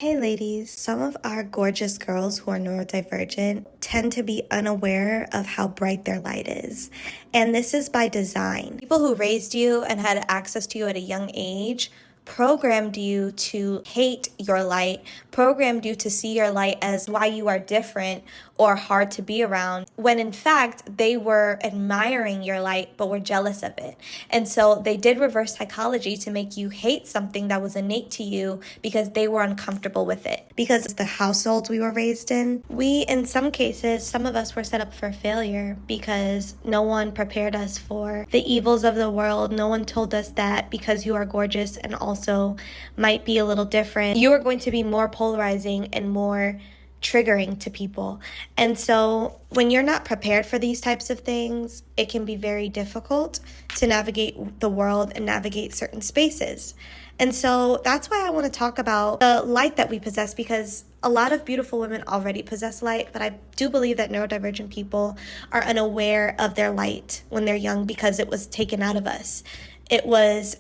Hey ladies, some of our gorgeous girls who are neurodivergent tend to be unaware of how bright their light is. And this is by design. People who raised you and had access to you at a young age programmed you to hate your light, programmed you to see your light as why you are different or hard to be around, when in fact they were admiring your light but were jealous of it. And so they did reverse psychology to make you hate something that was innate to you because they were uncomfortable with it. Because the households we were raised in, in some cases, some of us were set up for failure because no one prepared us for the evils of the world. No one told us that because you are gorgeous and also might be a little different, you are going to be more polarizing and more triggering to people. And so when you're not prepared for these types of things, it can be very difficult to navigate the world and navigate certain spaces. And so that's why I want to talk about the light that we possess, because a lot of beautiful women already possess light, but I do believe that neurodivergent people are unaware of their light when they're young because it was taken out of us. It was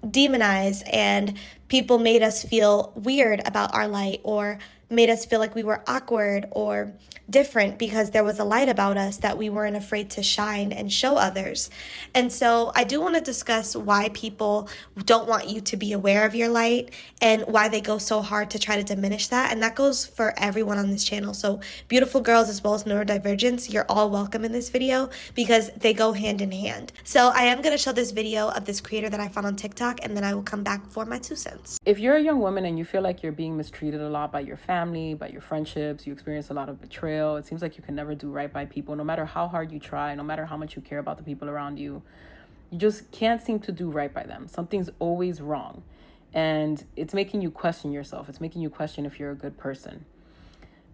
demonized and people made us feel weird about our light or made us feel like we were awkward or different because there was a light about us that we weren't afraid to shine and show others. And so I do want to discuss why people don't want you to be aware of your light and why they go so hard to try to diminish that. And that goes for everyone on this channel. So beautiful girls as well as neurodivergence, you're all welcome in this video because they go hand in hand. So I am going to show this video of this creator that I found on TikTok, and then I will come back for my 2 cents. If you're a young woman and you feel like you're being mistreated a lot by your family, by your friendships, you experience a lot of betrayal, it seems like you can never do right by people, no matter how hard you try, no matter how much you care about the people around you, you just can't seem to do right by them. Something's always wrong. And it's making you question yourself. It's making you question if you're a good person.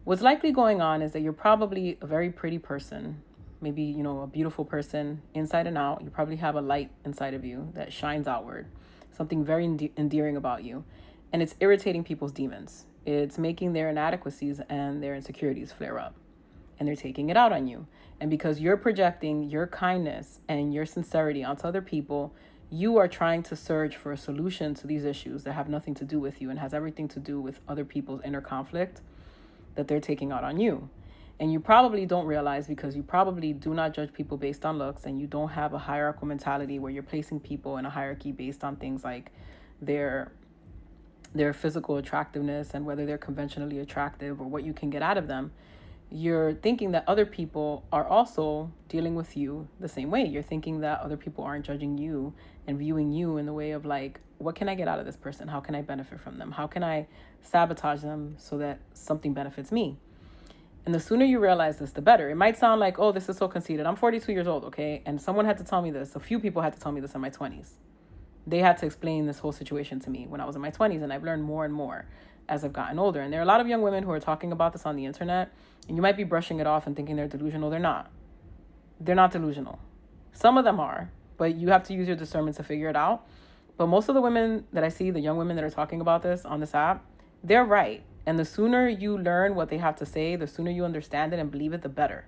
What's likely going on is that you're probably a very pretty person, maybe, a beautiful person inside and out. You probably have a light inside of you that shines outward, something very endearing about you. And it's irritating people's demons. It's making their inadequacies and their insecurities flare up. And they're taking it out on you. And because you're projecting your kindness and your sincerity onto other people, you are trying to search for a solution to these issues that have nothing to do with you and has everything to do with other people's inner conflict that they're taking out on you. And you probably don't realize, because you probably do not judge people based on looks, and you don't have a hierarchical mentality where you're placing people in a hierarchy based on things like their physical attractiveness and whether they're conventionally attractive or what you can get out of them. You're thinking that other people are also dealing with you the same way. You're thinking that other people aren't judging you and viewing you in the way of like, what can I get out of this person? How can I benefit from them? How can I sabotage them so that something benefits me? And the sooner you realize this, the better. It might sound like, oh, this is so conceited. I'm 42 years old, okay? And someone had to tell me this. A few people had to tell me this in my 20s. They had to explain this whole situation to me when I was in my 20s, and I've learned more and more as I've gotten older. And there are a lot of young women who are talking about this on the internet, and you might be brushing it off and thinking they're delusional. They're not. They're not delusional. Some of them are, but you have to use your discernment to figure it out. But most of the women that I see, the young women that are talking about this on this app, they're right. And the sooner you learn what they have to say, the sooner you understand it and believe it, the better.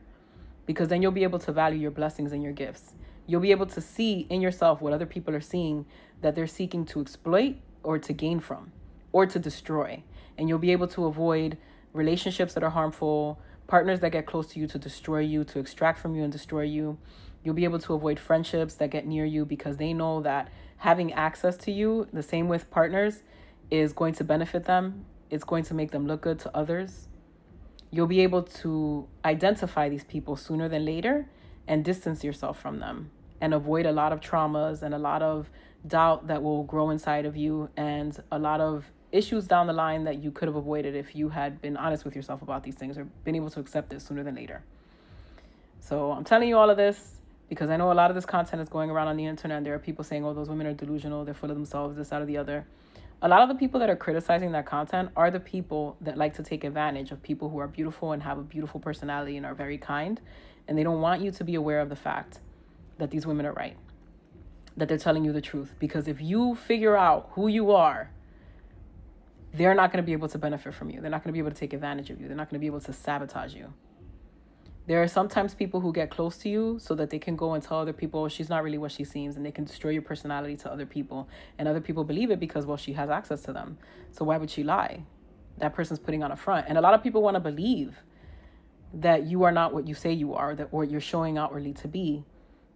Because then you'll be able to value your blessings and your gifts. You'll be able to see in yourself what other people are seeing that they're seeking to exploit or to gain from or to destroy. And you'll be able to avoid relationships that are harmful, partners that get close to you to destroy you, to extract from you and destroy you. You'll be able to avoid friendships that get near you because they know that having access to you, the same with partners, is going to benefit them. It's going to make them look good to others. You'll be able to identify these people sooner than later and distance yourself from them and avoid a lot of traumas and a lot of doubt that will grow inside of you and a lot of issues down the line that you could have avoided if you had been honest with yourself about these things or been able to accept it sooner than later. So I'm telling you all of this because I know a lot of this content is going around on the internet. There are people saying, oh, those women are delusional. They're full of themselves, this, that, or the other. A lot of the people that are criticizing that content are the people that like to take advantage of people who are beautiful and have a beautiful personality and are very kind. And they don't want you to be aware of the fact that these women are right, that they're telling you the truth. Because if you figure out who you are, they're not going to be able to benefit from you. They're not going to be able to take advantage of you. They're not going to be able to sabotage you. There are sometimes people who get close to you so that they can go and tell other people, oh, she's not really what she seems, and they can destroy your personality to other people. And other people believe it because, well, she has access to them. So why would she lie? that person's putting on a front. And a lot of people want to believe that you are not what you say you are, that or you're showing outwardly to be,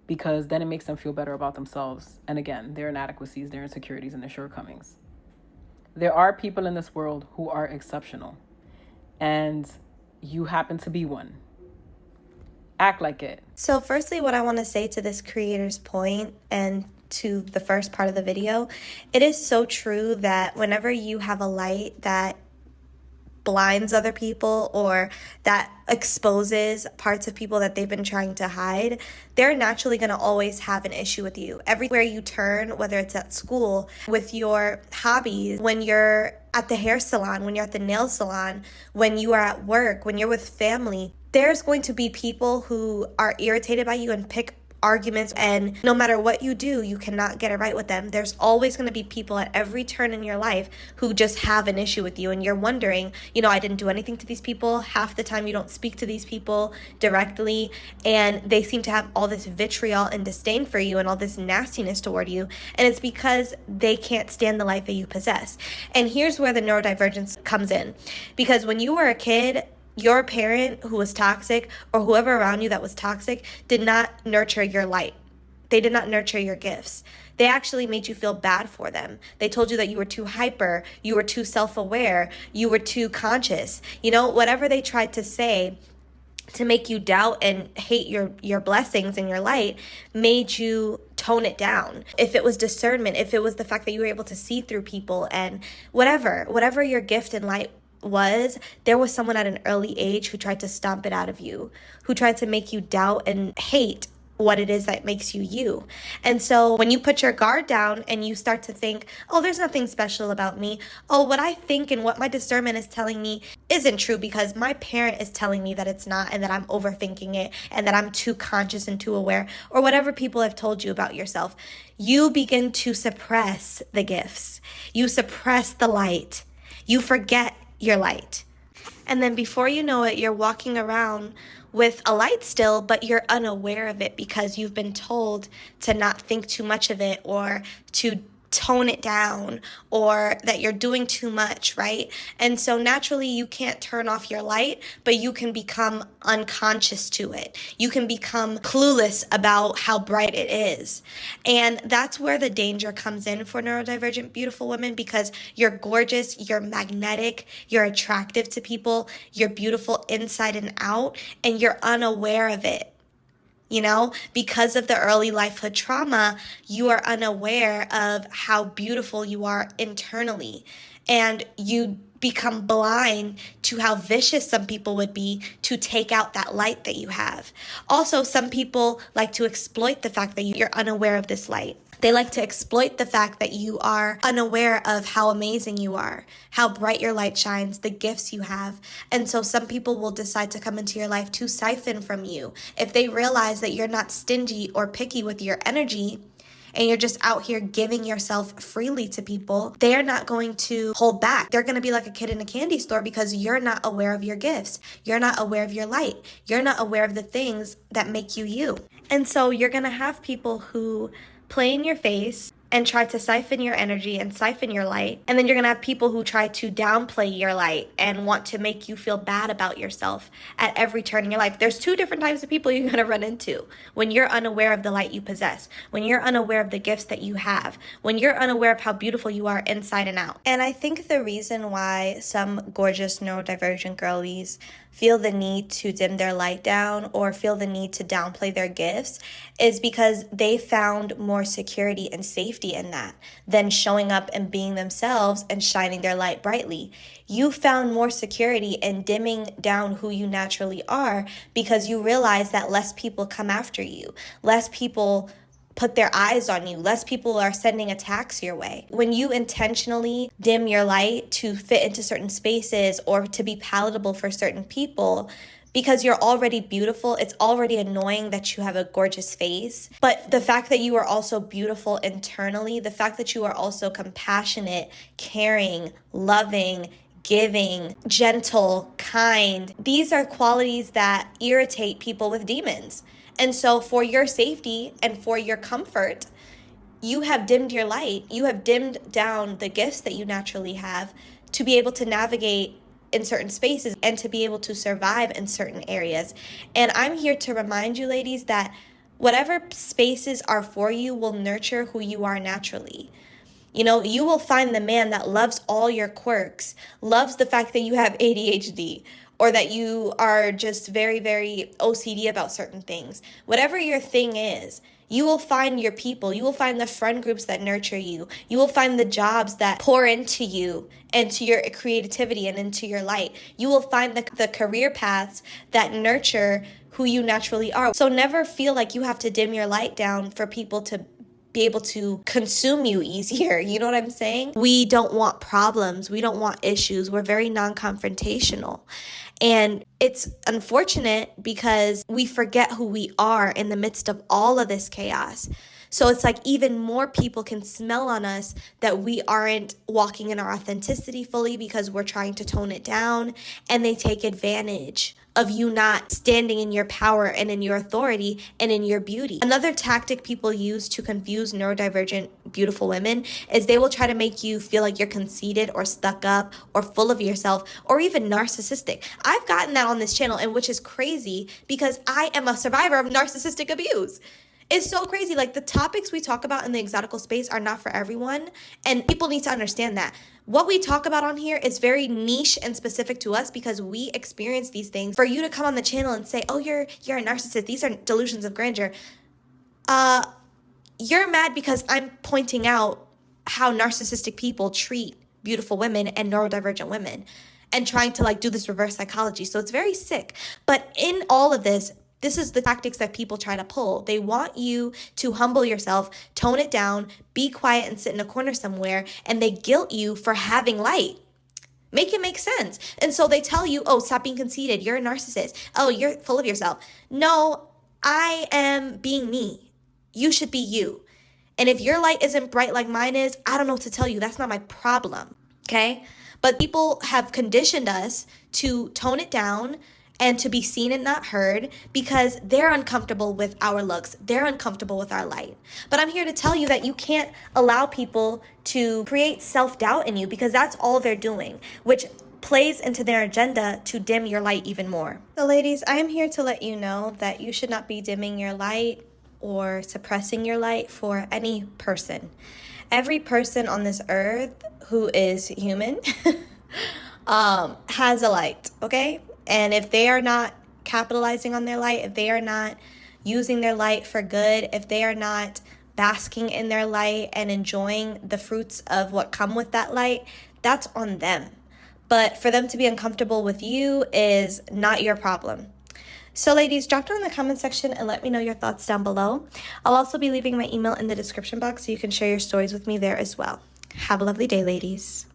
because then it makes them feel better about themselves. And again, their inadequacies, their insecurities, and their shortcomings. There are people in this world who are exceptional, and you happen to be one. Act like it. So firstly, what I want to say to this creator's point and to the first part of the video, it is so true that whenever you have a light that blinds other people or that exposes parts of people that they've been trying to hide, they're naturally going to always have an issue with you. Everywhere you turn, whether it's at school, with your hobbies, when you're at the hair salon, when you're at the nail salon, when you are at work, when you're with family, there's going to be people who are irritated by you and pick arguments, and no matter what you do, you cannot get it right with them. There's always going to be people at every turn in your life who just have an issue with you, and you're wondering, I didn't do anything to these people. Half the time you don't speak to these people directly, and they seem to have all this vitriol and disdain for you and all this nastiness toward you, and it's because they can't stand the life that you possess. And here's where the neurodivergence comes in, because when you were a kid, your parent who was toxic or whoever around you that was toxic did not nurture your light. They did not nurture your gifts. They actually made you feel bad for them. They told you that you were too hyper, you were too self-aware, you were too conscious. Whatever they tried to say to make you doubt and hate your blessings and your light made you tone it down. If it was discernment, if it was the fact that you were able to see through people, and whatever your gift and light there was someone at an early age who tried to stomp it out of you, who tried to make you doubt and hate what it is that makes you you. And so when you put your guard down and you start to think, oh, there's nothing special about me. Oh, what I think and what my discernment is telling me isn't true because my parent is telling me that it's not, and that I'm overthinking it, and that I'm too conscious and too aware, or whatever people have told you about yourself. You begin to suppress the gifts. You suppress the light. You forget your light. And then before you know it, you're walking around with a light still, but you're unaware of it because you've been told to not think too much of it, or to tone it down, or that you're doing too much, right? And so naturally you can't turn off your light, but you can become unconscious to it. You can become clueless about how bright it is. And that's where the danger comes in for neurodivergent beautiful women, because you're gorgeous, you're magnetic, you're attractive to people, you're beautiful inside and out, and you're unaware of it. Because of the early lifehood trauma, you are unaware of how beautiful you are internally. And you become blind to how vicious some people would be to take out that light that you have. Also, some people like to exploit the fact that you're unaware of this light. They like to exploit the fact that you are unaware of how amazing you are, how bright your light shines, the gifts you have. And so some people will decide to come into your life to siphon from you. If they realize that you're not stingy or picky with your energy, and you're just out here giving yourself freely to people, they are not going to hold back. They're going to be like a kid in a candy store because you're not aware of your gifts. You're not aware of your light. You're not aware of the things that make you you. And so you're going to have people who play in your face and try to siphon your energy and siphon your light. And then you're going to have people who try to downplay your light and want to make you feel bad about yourself at every turn in your life. There's two different types of people you're going to run into when you're unaware of the light you possess, when you're unaware of the gifts that you have, when you're unaware of how beautiful you are inside and out. And I think the reason why some gorgeous neurodivergent girlies feel the need to dim their light down or feel the need to downplay their gifts is because they found more security and safety in that than showing up and being themselves and shining their light brightly. You found more security in dimming down who you naturally are because you realize that less people come after you, less people put their eyes on you, less people are sending attacks your way. When you intentionally dim your light to fit into certain spaces or to be palatable for certain people, because you're already beautiful, it's already annoying that you have a gorgeous face. But the fact that you are also beautiful internally, the fact that you are also compassionate, caring, loving, giving, gentle, kind, these are qualities that irritate people with demons. And so for your safety and for your comfort, you have dimmed your light. You have dimmed down the gifts that you naturally have to be able to navigate in certain spaces and to be able to survive in certain areas. And I'm here to remind you, ladies, that whatever spaces are for you will nurture who you are naturally. You know, you will find the man that loves all your quirks, loves the fact that you have ADHD, or that you are just very, very OCD about certain things. Whatever your thing is, you will find your people. You will find the friend groups that nurture you. You will find the jobs that pour into you, into your creativity and into your light. You will find the career paths that nurture who you naturally are. So never feel like you have to dim your light down for people to be able to consume you easier. You know what I'm saying? We don't want problems. We don't want issues. We're very non-confrontational. And it's unfortunate because we forget who we are in the midst of all of this chaos. So it's like even more people can smell on us that we aren't walking in our authenticity fully because we're trying to tone it down, and they take advantage of you not standing in your power and in your authority and in your beauty. Another tactic people use to confuse neurodivergent beautiful women is they will try to make you feel like you're conceited or stuck up or full of yourself or even narcissistic. I've gotten that on this channel, and which is crazy because I am a survivor of narcissistic abuse. It's so crazy. Like, the topics we talk about in the exotical space are not for everyone, and people need to understand that. What we talk about on here is very niche and specific to us because we experience these things. For you to come on the channel and say, oh, you're a narcissist, these are delusions of grandeur, you're mad because I'm pointing out how narcissistic people treat beautiful women and neurodivergent women and trying to like do this reverse psychology. So it's very sick. But in all of this is the tactics that people try to pull. They want you to humble yourself, tone it down, be quiet and sit in a corner somewhere, and they guilt you for having light. Make it make sense. And so they tell you, oh, stop being conceited. You're a narcissist. Oh, you're full of yourself. No, I am being me. You should be you. And if your light isn't bright like mine is, I don't know what to tell you. That's not my problem, okay? But people have conditioned us to tone it down and to be seen and not heard because they're uncomfortable with our looks. They're uncomfortable with our light. But I'm here to tell you that you can't allow people to create self-doubt in you because that's all they're doing, which plays into their agenda to dim your light even more. So ladies, I am here to let you know that you should not be dimming your light or suppressing your light for any person. Every person on this earth who is human has a light, okay? And if they are not capitalizing on their light, if they are not using their light for good, if they are not basking in their light and enjoying the fruits of what come with that light, that's on them. But for them to be uncomfortable with you is not your problem. So ladies, drop down in the comment section and let me know your thoughts down below. I'll also be leaving my email in the description box so you can share your stories with me there as well. Have a lovely day, ladies.